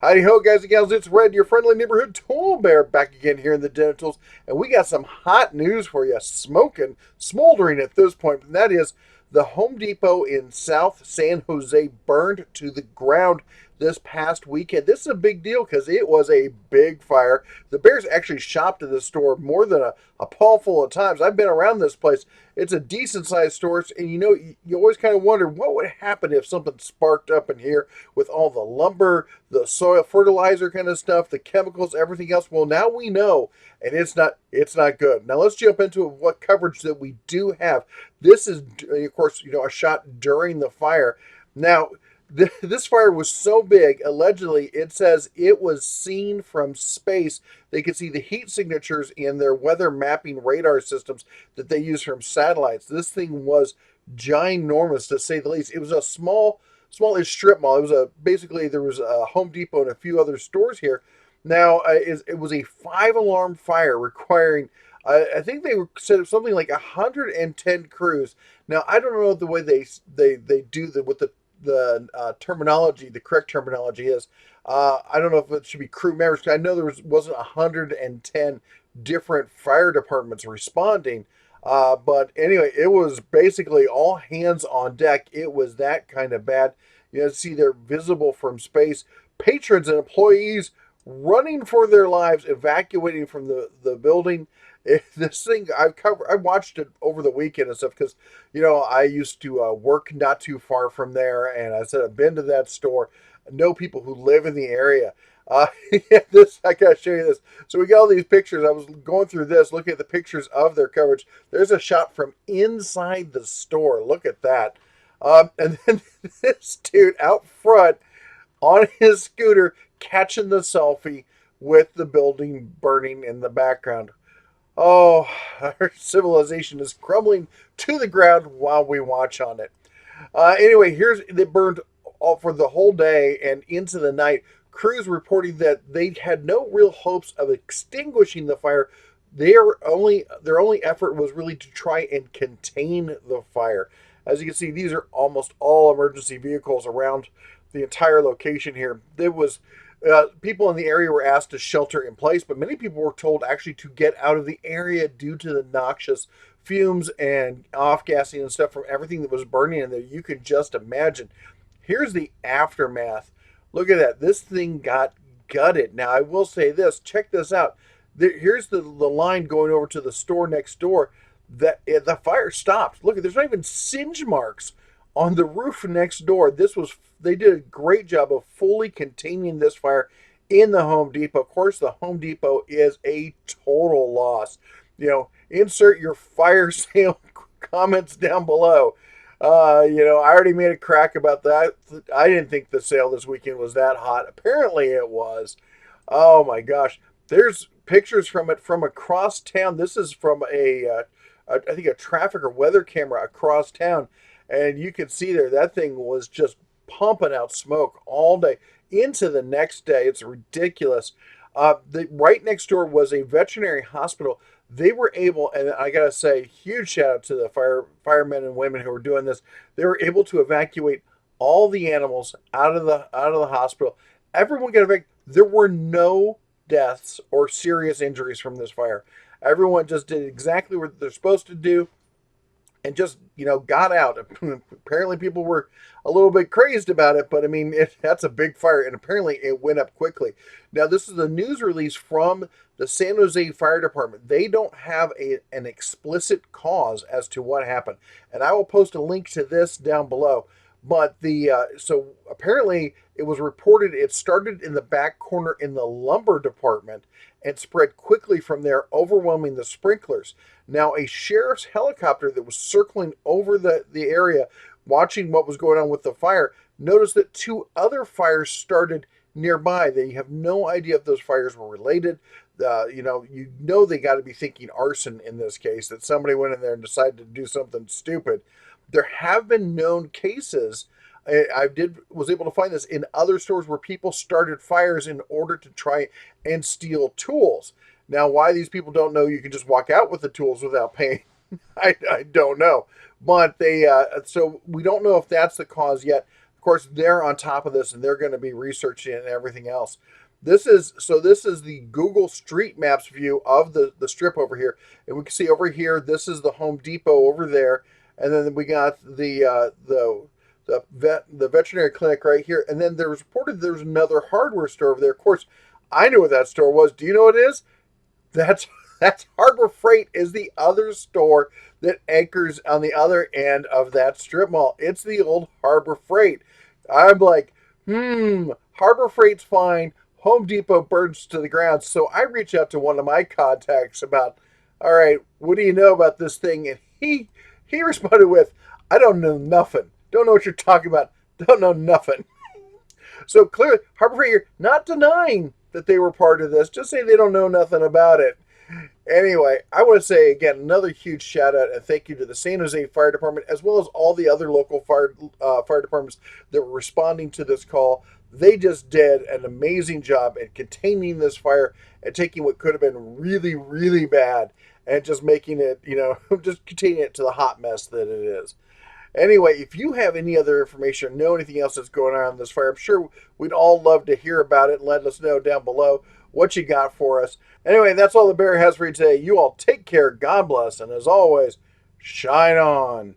Howdy ho, guys and gals, it's Red, your friendly neighborhood tool bear, back again here in the Den of Tools, and we got some hot news for you, smoking, smoldering at this point, and that is the Home Depot in South San Jose burned to the ground this past weekend. This is a big deal because it was a big fire. The Bears actually shopped at the store more than a paw full of times. I've been around this place. It's a decent sized store, and you always kind of wonder what would happen if something sparked up in here with all the lumber, the soil fertilizer kind of stuff, the chemicals, everything else. Well, now we know, and it's not good. Now let's jump into what coverage that we do have. This is, of course, a shot during the fire. Now, this fire was so big, allegedly, it says it was seen from space. They could see the heat signatures in their weather mapping radar systems that they use from satellites. This thing was ginormous, to say the least. It was a smallish strip mall. It was basically there was a Home Depot and a few other stores here. Now, it was a 5 alarm fire requiring, I think they said something like 110 crews. Now, I don't know the way they do what the terminology, the correct terminology is. I don't know if it should be crew members. I know wasn't 110 different fire departments responding. But anyway, it was basically all hands on deck. It was that kind of bad. See, they're visible from space. Patrons and employees running for their lives, evacuating from the building. This thing I watched it over the weekend and stuff because I used to work not too far from there, and I said I've been to that store, know people who live in the area. I gotta show you this. So we got all these pictures. I was going through this, looking at the pictures of their coverage. There's a shot from inside the store. Look at that. And then this dude out front on his scooter catching the selfie with the building burning in the background. Oh, our civilization is crumbling to the ground while we watch on it. Anyway, it burned all for the whole day and into the night. Crews reporting that they had no real hopes of extinguishing the fire. Their only effort was really to try and contain the fire. As you can see, these are almost all emergency vehicles around the entire location here. There was people in the area were asked to shelter in place, but many people were told actually to get out of the area due to the noxious fumes and off-gassing and stuff from everything that was burning in there. You could just imagine. Here's the aftermath. Look at that. This thing got gutted. Now, I will say this. Check this out. Here's the line going over to the store next door. The fire stopped. Look, there's not even singe marks on the roof next door. They did a great job of fully containing this fire in the Home Depot. Of course, the Home Depot is a total loss. Insert your fire sale comments down below. I already made a crack about that. I didn't think the sale this weekend was that hot. Apparently it was. Oh my gosh. There's pictures from it from across town. This is from I think a traffic or weather camera across town. And you can see there, that thing was just pumping out smoke all day into the next day. It's ridiculous. Right next door was a veterinary hospital. They were able, and I gotta say, huge shout out to the firemen and women who were doing this. They were able to evacuate all the animals out of the hospital. Everyone got evacuated. There were no deaths or serious injuries from this fire. Everyone just did exactly what they're supposed to do and just got out. Apparently people were a little bit crazed about it, but I mean that's a big fire, and apparently it went up quickly. Now this is a news release from the San Jose Fire Department. They don't have an explicit cause as to what happened, and I will post a link to this down below. But so apparently it was reported it started in the back corner in the lumber department and spread quickly from there, overwhelming the sprinklers. Now, a sheriff's helicopter that was circling over the area, watching what was going on with the fire, noticed that 2 other fires started nearby. They have no idea if those fires were related. They got to be thinking arson in this case, that somebody went in there and decided to do something stupid. There have been known cases. Was able to find this in other stores where people started fires in order to try and steal tools. Now, why these people don't know you can just walk out with the tools without paying, I don't know. But so we don't know if that's the cause yet. Of course, they're on top of this and they're going to be researching it and everything else. This is the Google Street Maps view of the strip over here, and we can see over here. This is the Home Depot over there, and then we got the veterinary clinic right here, and then there was reported there's another hardware store over there. Of course, I knew what that store was. Do you know what it is? That's Harbor Freight is the other store that anchors on the other end of that strip mall. It's the old Harbor Freight. I'm like, Harbor Freight's fine. Home Depot burns to the ground. So I reach out to one of my contacts about, all right, what do you know about this thing? And he responded with, I don't know nothing. Don't know what you're talking about. Don't know nothing. So clearly, Harbor Freight here, not denying that they were part of this, just saying they don't know nothing about it. Anyway, I want to say again another huge shout out and thank you to the San Jose Fire Department as well as all the other local fire departments that were responding to this call. They just did an amazing job in containing this fire and taking what could have been really, really bad and just making it, just containing it to the hot mess that it is. Anyway, if you have any other information or know anything else that's going on in this fire, I'm sure we'd all love to hear about it and let us know down below what you got for us. Anyway, that's all the Bear has for you today. You all take care, God bless, and as always, shine on.